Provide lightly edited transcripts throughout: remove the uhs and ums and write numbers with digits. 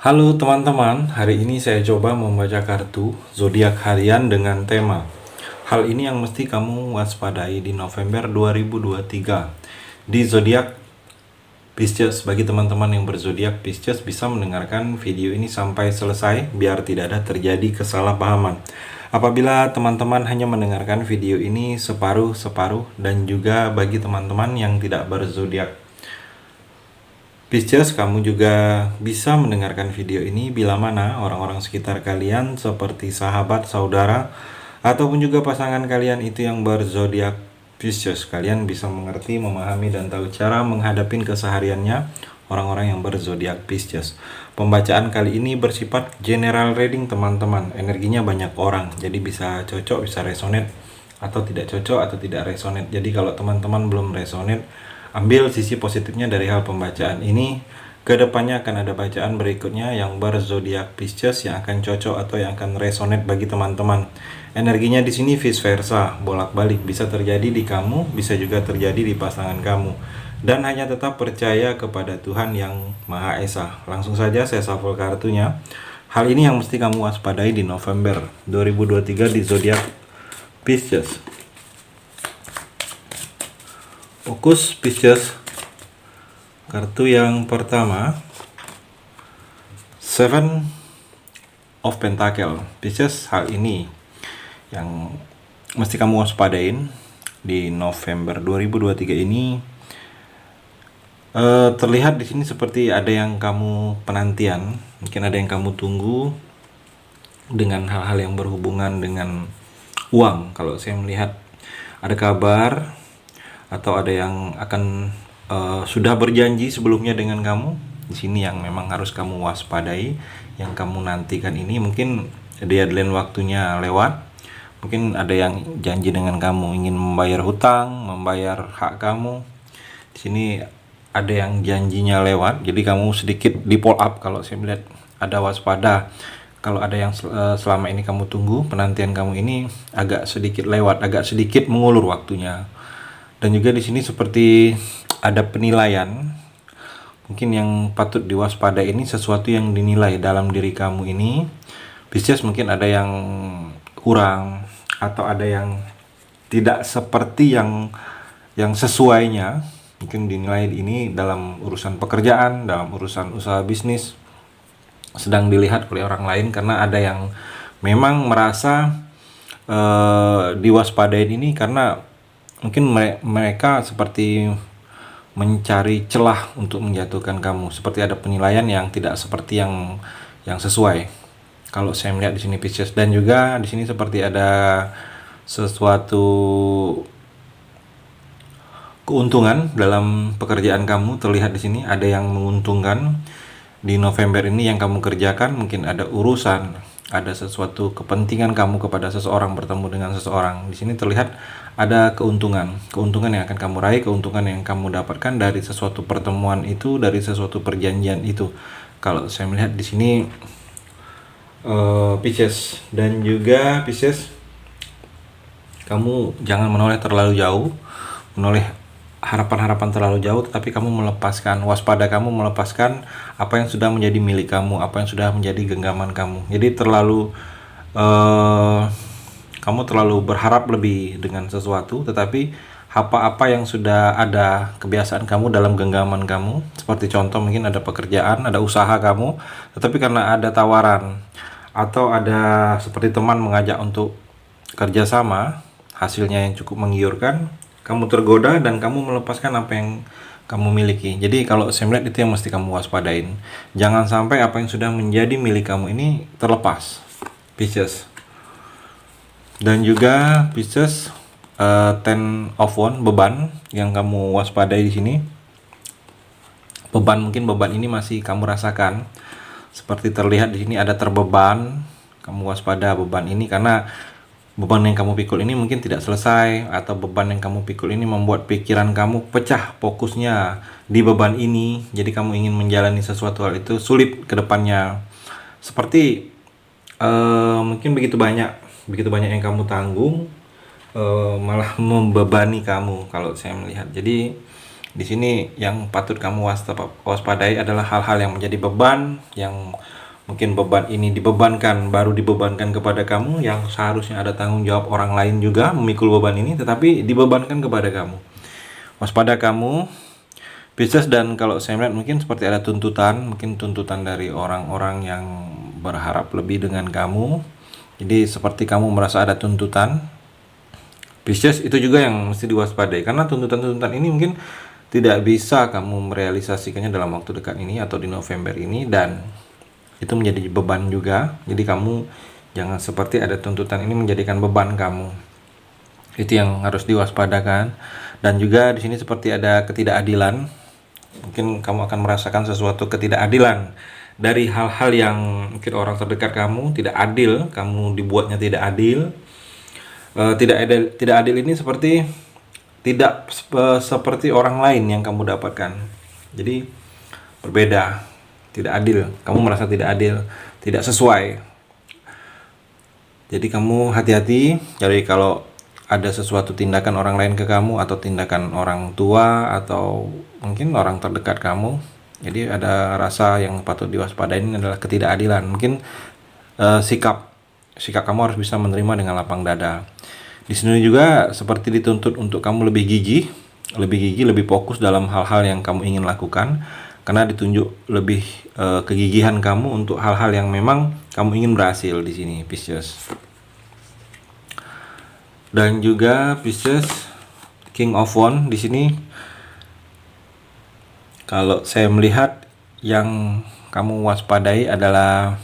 Halo teman-teman, hari ini saya coba membaca kartu zodiak harian dengan tema hal ini yang mesti kamu waspadai di November 2023 di zodiak Pisces. Bagi teman-teman yang berzodiak Pisces bisa mendengarkan video ini sampai selesai biar tidak ada terjadi kesalahpahaman. Apabila teman-teman hanya mendengarkan video ini separuh-separuh, dan juga bagi teman-teman yang tidak berzodiak Pisces, kamu juga bisa mendengarkan video ini bila mana orang-orang sekitar kalian seperti sahabat, saudara, ataupun juga pasangan kalian itu yang berzodiak Pisces. Kalian bisa mengerti, memahami, dan tahu cara menghadapi kesehariannya orang-orang yang berzodiak Pisces. Pembacaan kali ini bersifat general reading teman-teman. Energinya banyak orang, jadi bisa cocok, bisa resonate, atau tidak cocok, atau tidak resonate. Jadi kalau teman-teman belum resonate, ambil sisi positifnya dari hal pembacaan ini. Kedepannya akan ada bacaan berikutnya yang berzodiak Pisces yang akan cocok atau yang akan resonate bagi teman-teman. Energinya di sini vice versa, bolak-balik, bisa terjadi di kamu, bisa juga terjadi di pasangan kamu. Dan hanya tetap percaya kepada Tuhan yang Maha Esa. Langsung saja saya shuffle kartunya. Hal ini yang mesti kamu waspadai di November 2023 di zodiak Pisces. Fokus Pisces. Kartu yang pertama, Seven of Pentacle. Pisces, hal ini yang mesti kamu waspadain di November 2023 ini. Terlihat di sini seperti ada yang kamu penantian, mungkin ada yang kamu tunggu dengan hal-hal yang berhubungan dengan uang. Kalau saya melihat ada kabar atau ada yang akan sudah berjanji sebelumnya dengan kamu. Di sini yang memang harus kamu waspadai, yang kamu nantikan ini mungkin deadline waktunya lewat. Mungkin ada yang janji dengan kamu, ingin membayar hutang, membayar hak kamu. Di sini ada yang janjinya lewat, jadi kamu sedikit di follow up. Kalau saya melihat ada waspada, kalau ada yang selama ini kamu tunggu, penantian kamu ini agak sedikit lewat, agak sedikit mengulur waktunya. Dan juga di sini seperti ada penilaian, mungkin yang patut diwaspadai ini sesuatu yang dinilai dalam diri kamu ini. Pisces, mungkin ada yang kurang atau ada yang tidak seperti yang sesuainya. Mungkin dinilai ini dalam urusan pekerjaan, dalam urusan usaha bisnis, sedang dilihat oleh orang lain karena ada yang memang merasa diwaspadain ini karena mungkin mereka seperti mencari celah untuk menjatuhkan kamu, seperti ada penilaian yang tidak seperti yang sesuai. Kalau saya melihat di sini Pisces, dan juga di sini seperti ada sesuatu keuntungan dalam pekerjaan kamu. Terlihat di sini ada yang menguntungkan di November ini yang kamu kerjakan. Mungkin ada urusan, ada sesuatu kepentingan kamu kepada seseorang, bertemu dengan seseorang. Di sini terlihat ada keuntungan yang akan kamu raih, keuntungan yang kamu dapatkan dari sesuatu pertemuan itu, dari sesuatu perjanjian itu. Kalau saya melihat di sini Pisces, dan juga Pisces, kamu jangan menoleh terlalu jauh, menoleh harapan-harapan terlalu jauh, tetapi kamu melepaskan, waspada kamu melepaskan apa yang sudah menjadi milik kamu, apa yang sudah menjadi genggaman kamu. Jadi kamu terlalu berharap lebih dengan sesuatu, tetapi apa-apa yang sudah ada kebiasaan kamu dalam genggaman kamu, seperti contoh mungkin ada pekerjaan, ada usaha kamu, tetapi karena ada tawaran atau ada seperti teman mengajak untuk kerjasama, hasilnya yang cukup menggiurkan, kamu tergoda dan kamu melepaskan apa yang kamu miliki. Jadi kalau saya melihat itu yang mesti kamu waspadain. Jangan sampai apa yang sudah menjadi milik kamu ini terlepas, Pisces. Dan juga Pisces, Ten of Wands, beban yang kamu waspadai di sini. Beban, mungkin beban ini masih kamu rasakan. Seperti terlihat di sini ada terbeban. Kamu waspada beban ini karena beban yang kamu pikul ini mungkin tidak selesai, atau beban yang kamu pikul ini membuat pikiran kamu pecah fokusnya di beban ini. Jadi kamu ingin menjalani sesuatu hal itu sulit ke depannya. Seperti mungkin begitu banyak yang kamu tanggung, malah membebani kamu kalau saya melihat. Jadi Di sini yang patut kamu waspadai adalah hal-hal yang menjadi beban, yang mungkin beban ini baru dibebankan kepada kamu, yang seharusnya ada tanggung jawab orang lain juga memikul beban ini, tetapi dibebankan kepada kamu. Waspada kamu, Pisces, dan kalau saya melihat mungkin seperti ada mungkin tuntutan dari orang-orang yang berharap lebih dengan kamu. Jadi seperti kamu merasa ada tuntutan, Pisces, itu juga yang mesti diwaspadai, karena tuntutan-tuntutan ini mungkin tidak bisa kamu merealisasikannya dalam waktu dekat ini atau di November ini, dan itu menjadi beban juga. Jadi kamu jangan seperti ada tuntutan ini menjadikan beban kamu. Itu yang harus diwaspadakan. Dan juga di sini seperti ada ketidakadilan. Mungkin kamu akan merasakan sesuatu ketidakadilan dari hal-hal yang mungkin orang terdekat kamu tidak adil, kamu dibuatnya tidak adil. Tidak adil ini seperti tidak seperti orang lain yang kamu dapatkan. Jadi berbeda, tidak adil. Kamu merasa tidak adil, tidak sesuai. Jadi kamu hati-hati. Jadi kalau ada sesuatu tindakan orang lain ke kamu, atau tindakan orang tua, atau mungkin orang terdekat kamu, jadi ada rasa yang patut diwaspadai, ini adalah ketidakadilan. Mungkin sikap kamu harus bisa menerima dengan lapang dada. Di sini juga seperti dituntut untuk kamu lebih gigih, lebih fokus dalam hal-hal yang kamu ingin lakukan, karena ditunjuk lebih kegigihan kamu untuk hal-hal yang memang kamu ingin berhasil di sini, Pisces. Dan juga Pisces, King of Wands di sini, kalau saya melihat yang kamu waspadai adalah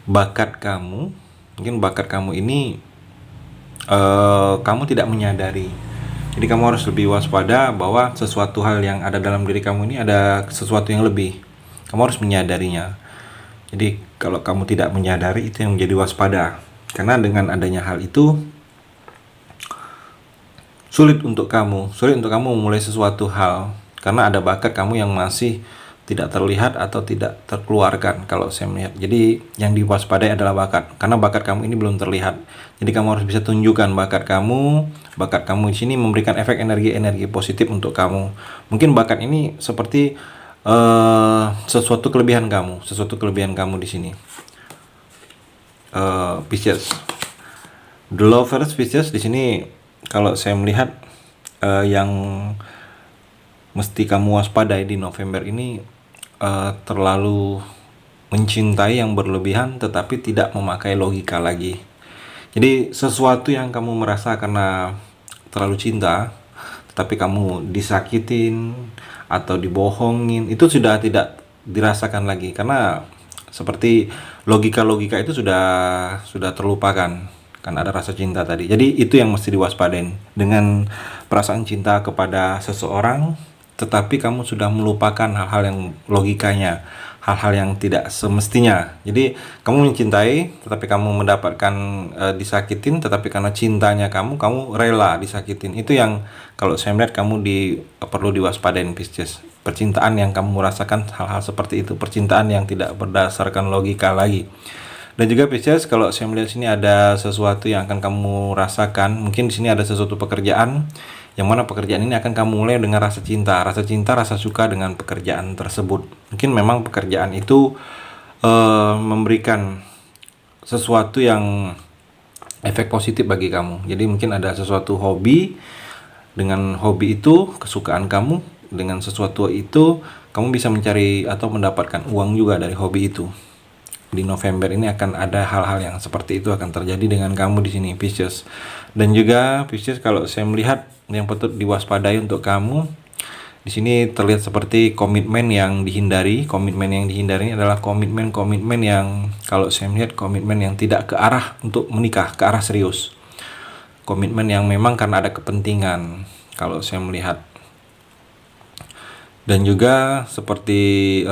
bakat kamu. Mungkin bakat kamu ini kamu tidak menyadari. Jadi kamu harus lebih waspada bahwa sesuatu hal yang ada dalam diri kamu ini ada sesuatu yang lebih. Kamu harus menyadarinya. Jadi kalau kamu tidak menyadari, itu yang menjadi waspada. Karena dengan adanya hal itu sulit untuk kamu memulai sesuatu hal, karena ada bakat kamu yang masih tidak terlihat atau tidak terkeluarkan kalau saya melihat. Jadi yang diwaspadai adalah bakat, karena bakat kamu ini belum terlihat. Jadi kamu harus bisa tunjukkan bakat kamu. Bakat kamu di sini memberikan efek energi positif untuk kamu. Mungkin bakat ini seperti sesuatu kelebihan kamu di sini. Pisces, The Lovers, Pisces di sini kalau saya melihat yang mesti kamu waspadai di November ini, terlalu mencintai yang berlebihan tetapi tidak memakai logika lagi. Jadi sesuatu yang kamu merasa karena terlalu cinta tetapi kamu disakitin atau dibohongin, itu sudah tidak dirasakan lagi, karena seperti logika itu sudah terlupakan, kan ada rasa cinta tadi. Jadi itu yang mesti diwaspadain. Dengan perasaan cinta kepada seseorang tetapi kamu sudah melupakan hal-hal yang logikanya, hal-hal yang tidak semestinya. Jadi kamu mencintai tetapi kamu mendapatkan disakitin, tetapi karena cintanya kamu rela disakitin. Itu yang kalau saya melihat kamu perlu diwaspadain, Pisces. Percintaan yang kamu rasakan hal-hal seperti itu, percintaan yang tidak berdasarkan logika lagi. Dan juga Pisces, kalau saya melihat sini ada sesuatu yang akan kamu rasakan. Mungkin di sini ada sesuatu pekerjaan yang mana pekerjaan ini akan kamu mulai dengan rasa cinta, rasa suka dengan pekerjaan tersebut. Mungkin memang pekerjaan itu memberikan sesuatu yang efek positif bagi kamu. Jadi mungkin ada sesuatu hobi, dengan hobi itu, kesukaan kamu, dengan sesuatu itu kamu bisa mencari atau mendapatkan uang juga dari hobi itu. Di November ini akan ada hal-hal yang seperti itu akan terjadi dengan kamu di sini, Pisces. Dan juga Pisces, kalau saya melihat yang patut diwaspadai untuk kamu di sini terlihat seperti komitmen yang dihindari. Komitmen yang dihindari ini adalah komitmen yang kalau saya melihat komitmen yang tidak ke arah untuk menikah, ke arah serius. Komitmen yang memang karena ada kepentingan kalau saya melihat. Dan juga seperti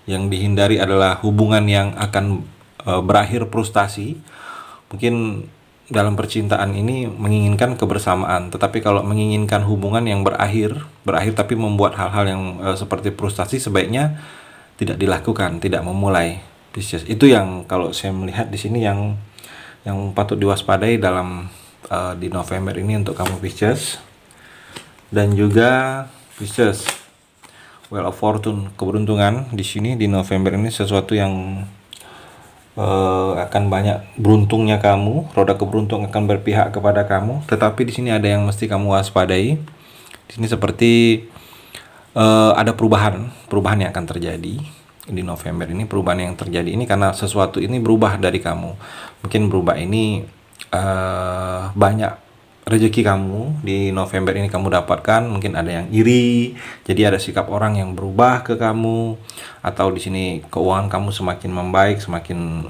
yang dihindari adalah hubungan yang akan berakhir frustasi. Mungkin dalam percintaan ini menginginkan kebersamaan, tetapi kalau menginginkan hubungan yang berakhir tapi membuat hal-hal yang seperti frustasi, sebaiknya tidak dilakukan, tidak memulai, Pisces. Itu yang kalau saya melihat di sini yang patut diwaspadai dalam di November ini untuk kamu Pisces. Dan juga Pisces, Wheel of Fortune, keberuntungan di sini di November ini sesuatu yang akan banyak beruntungnya kamu, roda keberuntungan akan berpihak kepada kamu. Tetapi di sini ada yang mesti kamu waspadai. Di sini seperti ada perubahan yang akan terjadi di November ini. Perubahan yang terjadi ini karena sesuatu ini berubah dari kamu. Mungkin berubah ini banyak rezeki kamu di November ini kamu dapatkan. Mungkin ada yang iri, jadi ada sikap orang yang berubah ke kamu, atau di sini keuangan kamu semakin membaik, semakin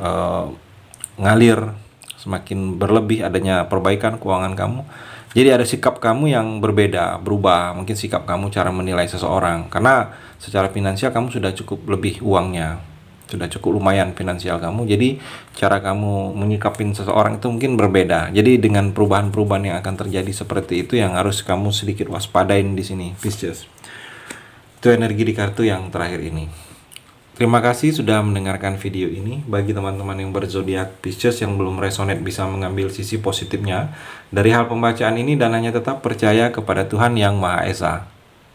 ngalir, semakin berlebih, adanya perbaikan keuangan kamu. Jadi ada sikap kamu yang berbeda, berubah. Mungkin sikap kamu cara menilai seseorang, karena secara finansial kamu sudah cukup lebih uangnya, sudah cukup lumayan finansial kamu. Jadi cara kamu menyikapin seseorang itu mungkin berbeda. Jadi dengan perubahan-perubahan yang akan terjadi seperti itu yang harus kamu sedikit waspadain di sini, Pisces. Itu energi di kartu yang terakhir ini. Terima kasih sudah mendengarkan video ini. Bagi teman-teman yang berzodiak Pisces yang belum resonate bisa mengambil sisi positifnya dari hal pembacaan ini dan hanya tetap percaya kepada Tuhan Yang Maha Esa.